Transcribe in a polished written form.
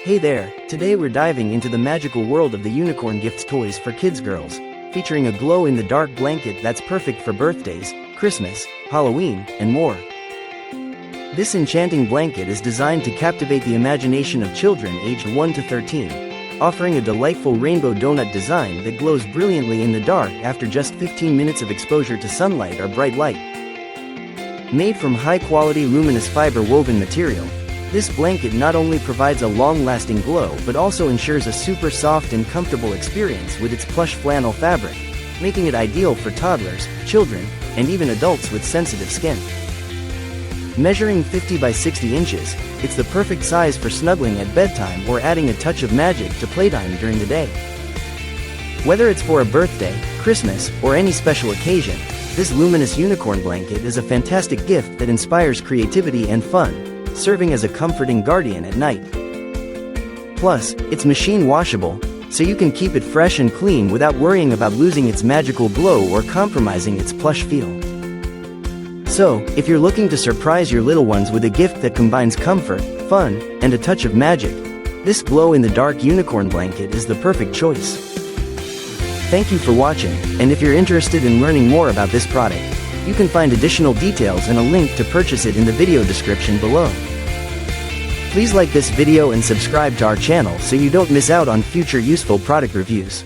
Hey there, today we're diving into the magical world of the unicorn gifts toys for kids girls, featuring a glow-in-the-dark blanket that's perfect for birthdays, Christmas, Halloween, and more. This enchanting blanket is designed to captivate the imagination of children aged 1 to 13, offering a delightful rainbow donut design that glows brilliantly in the dark after just 15 minutes of exposure to sunlight or bright light. Made from high-quality luminous fiber woven material, this blanket not only provides a long-lasting glow but also ensures a super soft and comfortable experience with its plush flannel fabric, making it ideal for toddlers, children, and even adults with sensitive skin. Measuring 50 by 60 inches, it's the perfect size for snuggling at bedtime or adding a touch of magic to playtime during the day. Whether it's for a birthday, Christmas, or any special occasion, this luminous unicorn blanket is a fantastic gift that inspires creativity and fun, serving as a comforting guardian at night. Plus, it's machine washable, so you can keep it fresh and clean without worrying about losing its magical glow or compromising its plush feel. So, if you're looking to surprise your little ones with a gift that combines comfort, fun, and a touch of magic, this glow-in-the-dark unicorn blanket is the perfect choice. Thank you for watching, and if you're interested in learning more about this product, you can find additional details and a link to purchase it in the video description below. Please like this video and subscribe to our channel so you don't miss out on future useful product reviews.